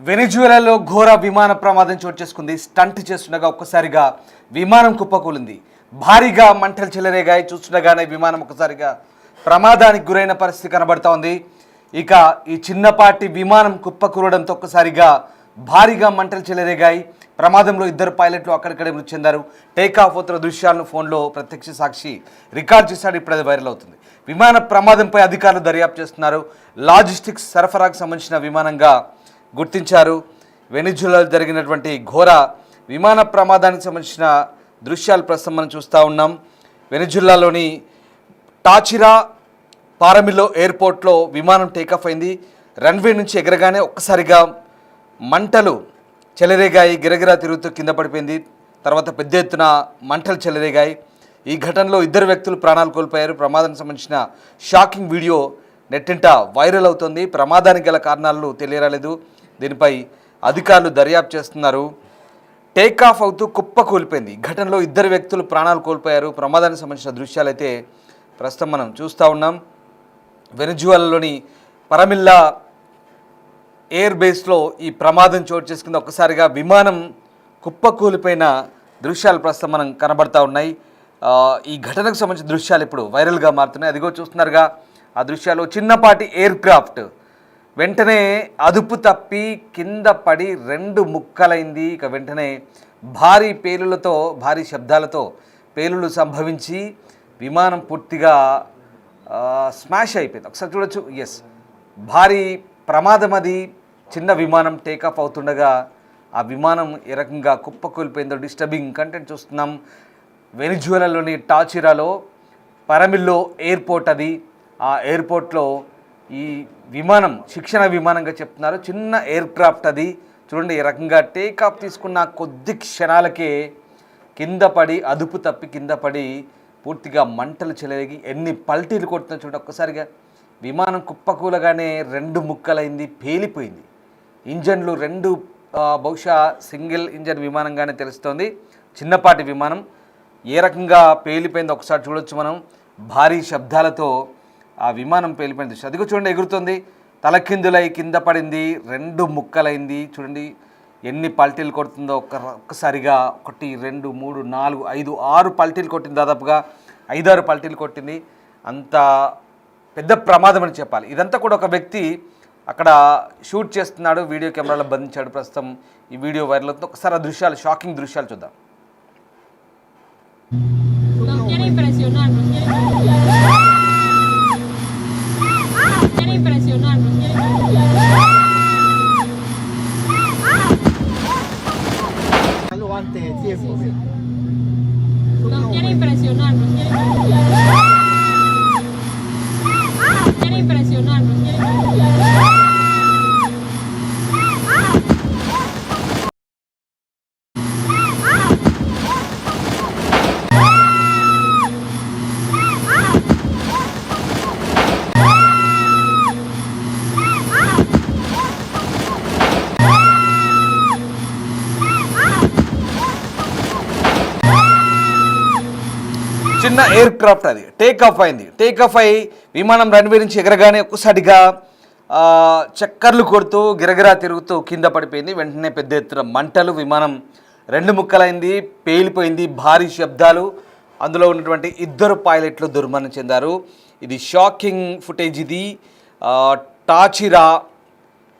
వెనిజువెలాలో ఘోర విమాన ప్రమాదం చోటు చేసుకుంది. స్టంట్ చేస్తుండగా ఒక్కసారిగా విమానం కుప్పకూలింది. భారీగా మంటలు చెలరేగాయి. చూస్తుండగానే విమానం ఒక్కసారిగా ప్రమాదానికి గురైన పరిస్థితి కనబడతా ఉంది. ఇక ఈ చిన్నపాటి విమానం కుప్పకూలడంతో ఒక్కసారిగా భారీగా మంటలు చెలరేగాయి. ప్రమాదంలో ఇద్దరు పైలట్లు అక్కడిక్కడే మృతి చెందారు. టేక్ ఆఫ్ అవుతున్న దృశ్యాలను ఫోన్లో ప్రత్యక్ష సాక్షి రికార్డ్ చేశాడు. ఇప్పుడు అది వైరల్ అవుతుంది. విమాన ప్రమాదంపై అధికారులు దర్యాప్తు చేస్తున్నారు. లాజిస్టిక్స్ సరఫరాకు సంబంధించిన విమానంగా గుర్తించారు. వెనిజులాలో జరిగినటువంటి ఘోర విమాన ప్రమాదానికి సంబంధించిన దృశ్యాలు ప్రస్తుతం మనం చూస్తూ ఉన్నాం. వెనిజులాలోని టాచిరా పారమిల్లో ఎయిర్పోర్ట్లో విమానం టేకాఫ్ అయింది. రన్వే నుంచి ఎగరగానే ఒక్కసారిగా మంటలు చెలరేగాయి. గిరగిరా తిరుగుతూ కింద పడిపోయింది. తర్వాత పెద్ద ఎత్తున మంటలు చెలరేగాయి. ఈ ఘటనలో ఇద్దరు వ్యక్తులు ప్రాణాలు కోల్పోయారు. ప్రమాదానికి సంబంధించిన షాకింగ్ వీడియో నెట్టింట వైరల్ అవుతుంది. ప్రమాదానికి గల కారణాలు తెలియరాలేదు. దీనిపై అధికారులు దర్యాప్తు చేస్తున్నారు. టేక్ ఆఫ్ అవుతూ కుప్ప కూలిపోయింది. ఘటనలో ఇద్దరు వ్యక్తులు ప్రాణాలు కోల్పోయారు. ప్రమాదానికి సంబంధించిన దృశ్యాలు అయితే ప్రస్తుతం మనం చూస్తూ ఉన్నాం. వెనిజువెలాలోని పరమిల్లా ఎయిర్ బేస్లో ఈ ప్రమాదం చోటు చేసుకుంది. ఒక్కసారిగా విమానం కుప్ప కూలిపోయిన దృశ్యాలు ప్రస్తుతం మనం కనబడతా ఉన్నాయి. ఈ ఘటనకు సంబంధించిన దృశ్యాలు ఇప్పుడు వైరల్గా మారుతున్నాయి. అదిగో చూస్తున్నారుగా ఆ దృశ్యాలు. చిన్నపాటి ఎయిర్ క్రాఫ్ట్ వెంటనే అదుపు తప్పి కింద పడి రెండు ముక్కలైంది. ఇక వెంటనే భారీ పేలులతో భారీ శబ్దాలతో పేలులు సంభవించి విమానం పూర్తిగా స్మాష్ అయిపోయింది. ఒకసారి చూడొచ్చు. ఎస్, భారీ ప్రమాదం అది. చిన్న విమానం టేకాఫ్ అవుతుండగా ఆ విమానం ఏ రకంగా కుప్పకూలిపోయిందో డిస్టర్బింగ్ కంటెంట్ చూస్తున్నాం. వెనిజువెలాలోని టాచిరాలో పరమిల్లో ఎయిర్పోర్ట్ అది. ఆ ఎయిర్పోర్ట్లో ఈ విమానం శిక్షణ విమానంగా చెప్తున్నారు. చిన్న ఎయిర్ క్రాఫ్ట్ అది. చూడండి, ఈ రకంగా టేకాఫ్ తీసుకున్న కొద్ది క్షణాలకే కింద పడి అదుపు తప్పి కింద పడి పూర్తిగా మంటలు చెలరేగి ఎన్ని పల్టీలు కొడుతున్నా చూడండి. ఒక్కసారిగా విమానం కుప్పకూలగానే రెండు ముక్కలైంది, పేలిపోయింది. ఇంజన్లు రెండు బహుశా సింగిల్ ఇంజన్ విమానంగానే తెలుస్తోంది. చిన్నపాటి విమానం ఏ రకంగా పేలిపోయిందో ఒకసారి చూడొచ్చు మనం. భారీ శబ్దాలతో ఆ విమానం పేలిపోయింది. అదిగో చూడండి, ఎగురుతుంది. తలకిందులై కింద పడింది, రెండు ముక్కలైంది. చూడండి ఎన్ని పల్టీలు కొడుతుందో. ఒక్కసారిగా 1 2 3 4 5 6 పల్టీలు కొట్టింది. దాదాపుగా 5-6 పల్టీలు కొట్టింది. అంత పెద్ద ప్రమాదం అని చెప్పాలి. ఇదంతా కూడా ఒక వ్యక్తి అక్కడ షూట్ చేస్తున్నాడు. వీడియో కెమెరాలో బంధించాడు. ప్రస్తుతం ఈ వీడియో వైరల్ అవుతుంది. ఒకసారి ఆ దృశ్యాలు, షాకింగ్ దృశ్యాలు చూద్దాం. Nos quiere impresionar, nos quiere impresionar, nos quiere impresionar. చిన్న ఎయిర్ క్రాఫ్ట్ అది టేక్ ఆఫ్ అయింది. టేక్ ఆఫ్ అయి విమానం రన్వే నుంచి ఎగరగానే ఒక్కసారిగా చక్కర్లు కొడుతూ గిరగిరా తిరుగుతూ కింద పడిపోయింది. వెంటనే పెద్ద ఎత్తున మంటలు, విమానం రెండు ముక్కలైంది, పేలిపోయింది. భారీ శబ్దాలు. అందులో ఉన్నటువంటి ఇద్దరు పైలట్లు దుర్మరణం చెందారు. ఇది షాకింగ్ ఫుటేజ్. ఇది టాచిరా,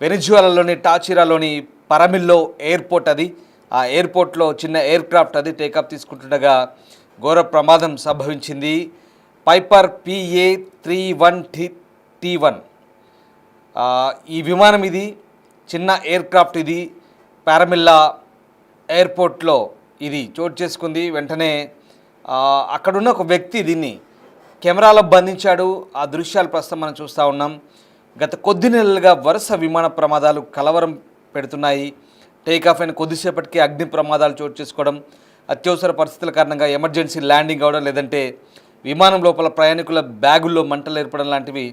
వెనిజువెలాలోని టాచిరాలోని పరమిల్లో ఎయిర్పోర్ట్ అది. ఆ ఎయిర్పోర్ట్లో చిన్న ఎయిర్ క్రాఫ్ట్ అది టేకాఫ్ తీసుకుంటుండగా ఘోర ప్రమాదం సంభవించింది. పైపర్ PA-31T1 ఈ విమానం. ఇది చిన్న ఎయిర్ క్రాఫ్ట్. ఇది పారమిల్లా ఎయిర్పోర్ట్లో ఇది చోటు చేసుకుంది. వెంటనే అక్కడున్న ఒక వ్యక్తి దీన్ని కెమెరాలో బంధించాడు. ఆ దృశ్యాలు ప్రస్తుతం మనం చూస్తూ ఉన్నాం. గత కొద్ది నెలలుగా వరుస విమాన ప్రమాదాలు కలవరం పెడుతున్నాయి. టేకాఫ్ అయిన కొద్దిసేపటికి అగ్ని ప్రమాదాలు చోటు చేసుకోవడం, అత్యవసర పరిస్థితుల కారణంగా ఎమర్జెన్సీ ల్యాండింగ్ అవ్వడం, లేదంటే విమానం లోపల ప్రయాణికుల బ్యాగుల్లో మంటలు ఏర్పడడం లాంటివి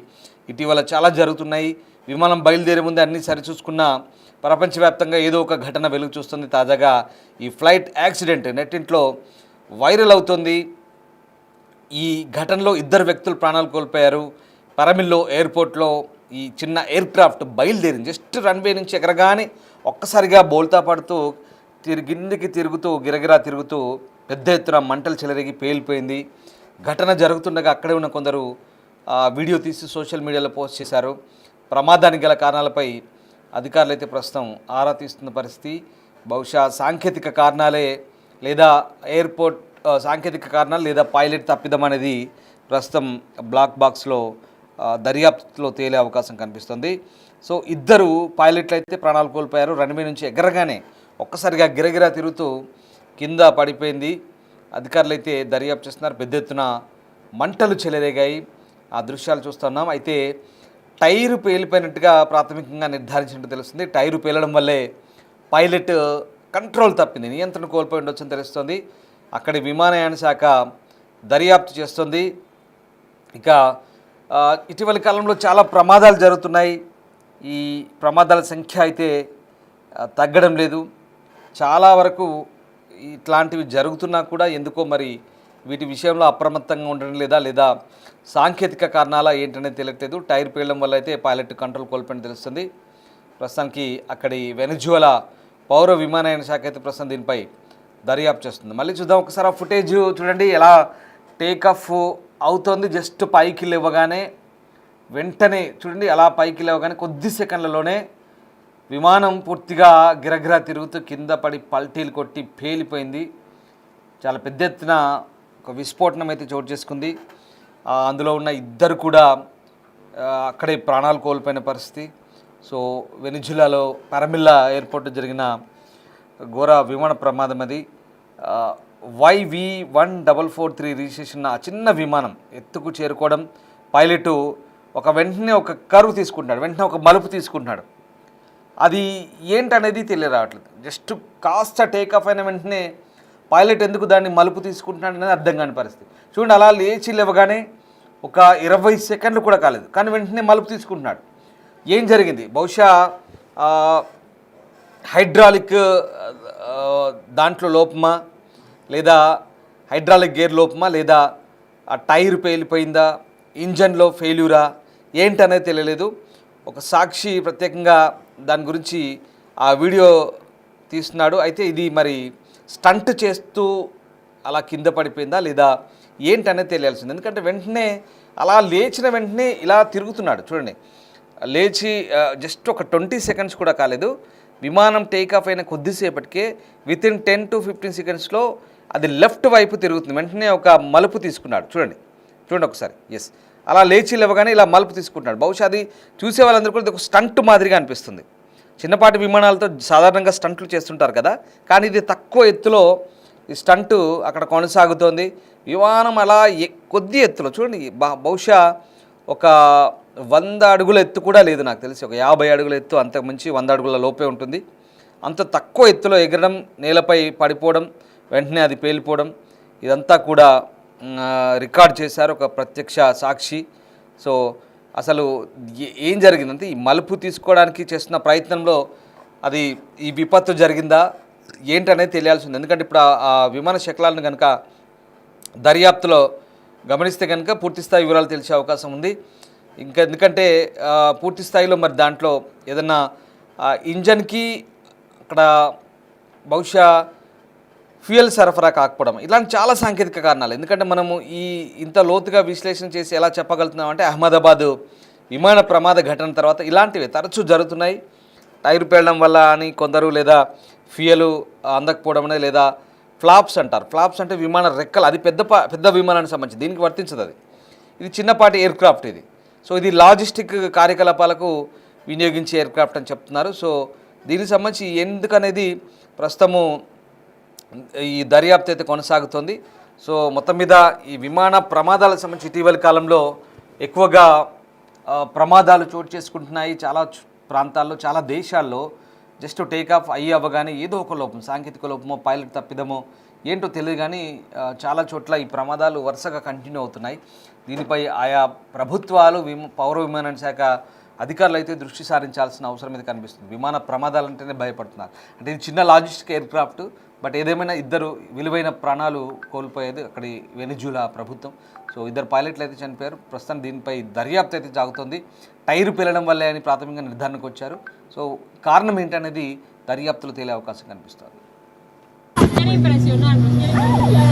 ఇటీవల చాలా జరుగుతున్నాయి. విమానం బయలుదేరే ముందే అన్నీ సరిచూసుకున్న ప్రపంచవ్యాప్తంగా ఏదో ఒక ఘటన వెలుగు చూస్తుంది. తాజాగా ఈ ఫ్లైట్ యాక్సిడెంట్ నెట్టింట్లో వైరల్ అవుతుంది. ఈ ఘటనలో ఇద్దరు వ్యక్తులు ప్రాణాలు కోల్పోయారు. పరమిల్లో ఎయిర్పోర్ట్లో ఈ చిన్న ఎయిర్ క్రాఫ్ట్ బయలుదేరింది. జస్ట్ రన్వే నుంచి ఎగరగానే ఒక్కసారిగా బోల్తా పడుతూ కిందికి తిరుగుతూ గిరగిరా తిరుగుతూ పెద్ద ఎత్తున మంటలు చెలరేగి పేలిపోయింది. ఘటన జరుగుతుండగా అక్కడే ఉన్న కొందరు వీడియో తీసి సోషల్ మీడియాలో పోస్ట్ చేశారు. ప్రమాదానికి గల కారణాలపై అధికారులు అయితే ప్రస్తుతం ఆరా తీస్తున్న పరిస్థితి. బహుశా సాంకేతిక కారణాలే లేదా ఎయిర్పోర్ట్ సాంకేతిక కారణాలు లేదా పైలట్ తప్పిదం అనేది ప్రస్తుతం బ్లాక్ బాక్స్లో దర్యాప్తులో తేలే అవకాశం కనిపిస్తుంది. సో ఇద్దరు పైలట్లు అయితే ప్రాణాలు కోల్పోయారు. రన్వే నుంచి ఎగరగానే ఒక్కసారిగా గిరగిరా తిరుగుతూ కింద పడిపోయింది. అధికారులు అయితే దర్యాప్తు చేస్తున్నారు. పెద్ద ఎత్తున మంటలు చెలరేగాయి. ఆ దృశ్యాలు చూస్తున్నాం. అయితే టైరు పేలిపోయినట్టుగా ప్రాథమికంగా నిర్ధారించినట్టు తెలుస్తుంది. టైరు పేలడం వల్లే పైలట్ కంట్రోల్ తప్పింది, నియంత్రణ కోల్పోయి ఉండొచ్చని తెలుస్తుంది. అక్కడి విమానయాన శాఖ దర్యాప్తు చేస్తుంది. ఇక ఇటీవలి కాలంలో చాలా ప్రమాదాలు జరుగుతున్నాయి. ఈ ప్రమాదాల సంఖ్య అయితే తగ్గడం లేదు. చాలా వరకు ఇట్లాంటివి జరుగుతున్నా కూడా ఎందుకో మరి వీటి విషయంలో అప్రమత్తంగా ఉండడం లేదా సాంకేతిక కారణాల ఏంటనేది తెలియట్లేదు. టైర్ పేలడం వల్ల అయితే పైలట్ కంట్రోల్ కోల్పోయిన తెలుస్తుంది. ప్రస్తుతానికి అక్కడి వెనిజువలా పౌర విమానయాన శాఖ అయితే ప్రస్తుతం దీనిపై దర్యాప్తు చేస్తుంది. మళ్ళీ చూద్దాం ఒకసారి ఆ ఫుటేజ్ చూడండి. ఎలా టేక్ ఆఫ్ అవుతోంది. జస్ట్ పైకి లేవగానే వెంటనే చూడండి, అలా పైకి లేవగానే కొద్ది సెకండ్లలోనే విమానం పూర్తిగా గిరగిరా తిరుగుతూ కింద పడి పల్టీలు కొట్టి పేలిపోయింది. చాలా పెద్ద ఎత్తున ఒక విస్ఫోటనం అయితే చోటు చేసుకుంది. అందులో ఉన్న ఇద్దరు కూడా అక్కడే ప్రాణాలు కోల్పోయిన పరిస్థితి. సో వెనిజులాలో పరమిల్లా ఎయిర్పోర్ట్ జరిగిన ఘోర విమాన ప్రమాదం అది. YV1443 రిజిస్ట్రేషన్ ఆ చిన్న విమానం ఎత్తుకు చేరుకోవడం, పైలటు వెంటనే ఒక కర్వ్ తీసుకుంటున్నాడు, వెంటనే ఒక మలుపు తీసుకుంటున్నాడు. అది ఏంటనేది తెలియరావట్లేదు. జస్ట్ కాస్త టేక్ ఆఫ్ అయిన వెంటనే పైలట్ ఎందుకు దాన్ని మలుపు తీసుకుంటున్నాడు అనేది అర్థం కాని పరిస్థితి. చూడండి, అలా లేచి లేవగానే ఒక 20 సెకండ్లు కూడా కాలేదు, కానీ వెంటనే మలుపు తీసుకుంటున్నాడు. ఏం జరిగింది? బహుశా హైడ్రాలిక్ దాంట్లో లోపమా, లేదా హైడ్రాలిక్ గేర్ లోపమా, లేదా ఆ టైర్ పేలిపోయిందా, ఇంజన్లో ఫెయిల్యూరా ఏంటనేది తెలియలేదు. ఒక సాక్షి ప్రత్యేకంగా దాని గురించి ఆ వీడియో తీస్తున్నాడు. అయితే ఇది మరి స్టంట్ చేస్తూ అలా కింద పడిపోయిందా లేదా ఏంటనేది తెలియాల్సింది. ఎందుకంటే వెంటనే అలా లేచిన వెంటనే ఇలా తిరుగుతున్నాడు. చూడండి, లేచి జస్ట్ ఒక 20 సెకండ్స్ కూడా కాలేదు. విమానం టేక్ ఆఫ్ అయిన కొద్దిసేపటికే వితిన్ 10 to 15 సెకండ్స్లో అది లెఫ్ట్ వైపు తిరుగుతుంది. వెంటనే ఒక మలుపు తీసుకున్నాడు. చూడండి ఒకసారి. ఎస్, అలా లేచి లేవగానే ఇలా మలుపు తీసుకుంటున్నాడు. బహుశా అది చూసే వాళ్ళందరూ కూడా ఒక స్టంట్ మాదిరిగా అనిపిస్తుంది. చిన్నపాటి విమానాలతో సాధారణంగా స్టంట్లు చేస్తుంటారు కదా, కానీ ఇది తక్కువ ఎత్తులో ఈ స్టంటు అక్కడ కొనసాగుతోంది. విమానం అలా కొద్ది ఎత్తులో చూడండి, బహుశా ఒక 100 అడుగుల ఎత్తు కూడా లేదు నాకు తెలిసి, ఒక 50 అడుగుల ఎత్తు, అంతకు మించి 100 అడుగుల లోపే ఉంటుంది. అంత తక్కువ ఎత్తులో ఎగరడం, నేలపై పడిపోవడం, వెంటనే అది పేలిపోవడం, ఇదంతా కూడా రికార్డ్ చేశారు ఒక ప్రత్యక్ష సాక్షి. సో అసలు ఏం జరిగిందంటే ఈ మలుపు తీసుకోవడానికి చేస్తున్న ప్రయత్నంలో అది ఈ విపత్తు జరిగిందా ఏంటనేది తెలియాల్సి ఉంది. ఎందుకంటే ఇప్పుడు ఆ విమాన శకలాలను కనుక దర్యాప్తులో గమనిస్తే కనుక పూర్తిస్థాయి వివరాలు తెలిసే అవకాశం ఉంది. ఎందుకంటే పూర్తి స్థాయిలో మరి దాంట్లో ఏదన్నా ఇంజన్కి అక్కడ బహుశా ఫ్యూయల్ సరఫరా కాకపోవడం, ఇలాంటి చాలా సాంకేతిక కారణాలు. ఎందుకంటే మనము ఇంత లోతుగా విశ్లేషణ చేసి ఎలా చెప్పగలుగుతున్నామంటే అహ్మదాబాద్ విమాన ప్రమాద ఘటన తర్వాత ఇలాంటివి తరచూ జరుగుతున్నాయి. టైర్ పేలడం వల్ల అని కొందరు, లేదా ఫ్యూయల్ అందకపోవడం అనేది, లేదా ఫ్లాప్స్ అంటారు. ఫ్లాప్స్ అంటే విమాన రెక్కలు, అది పెద్ద విమానానికి సంబంధించి, దీనికి వర్తించదు. ఇది చిన్నపాటి ఎయిర్ క్రాఫ్ట్ ఇది. సో ఇది లాజిస్టిక్ కార్యకలాపాలకు వినియోగించే ఎయిర్ క్రాఫ్ట్ అని చెప్తున్నారు. సో దీనికి సంబంధించి ఎందుకనేది ప్రస్తుతము ఈ దర్యాప్తు అయితే కొనసాగుతుంది. సో మొత్తం మీద ఈ విమాన ప్రమాదాలకు సంబంధించి ఇటీవలి కాలంలో ఎక్కువగా ప్రమాదాలు చోటు చేసుకుంటున్నాయి. చాలా ప్రాంతాల్లో, చాలా దేశాల్లో జస్ట్ టేక్ ఆఫ్ అవ్వగానే ఏదో ఒక లోపం, సాంకేతిక లోపమో, పైలట్ తప్పిదమో ఏంటో తెలియదు, కానీ చాలా చోట్ల ఈ ప్రమాదాలు వరుసగా కంటిన్యూ అవుతున్నాయి. దీనిపై ఆయా ప్రభుత్వాలు, పౌర విమానయాన శాఖ అధికారులు అయితే దృష్టి సారించాల్సిన అవసరం మీద కనిపిస్తుంది. విమాన ప్రమాదాలంటేనే భయపడుతున్నారు. అంటే ఇది చిన్న లాజిస్టిక్ ఎయిర్ క్రాఫ్ట్, బట్ ఏదేమైనా ఇద్దరు విలువైన ప్రాణాలు కోల్పోయేది అక్కడి వెనిజులా ప్రభుత్వం. సో ఇద్దరు పైలట్లు అయితే చనిపోయారు. ప్రస్తుతం దీనిపై దర్యాప్తు అయితే సాగుతోంది. టైరు పేలడం వల్లే అని ప్రాథమికంగా నిర్ధారణకు వచ్చారు. సో కారణం ఏంటనేది దర్యాప్తులు తేలే అవకాశం కనిపిస్తుంది. Tiene impresionante.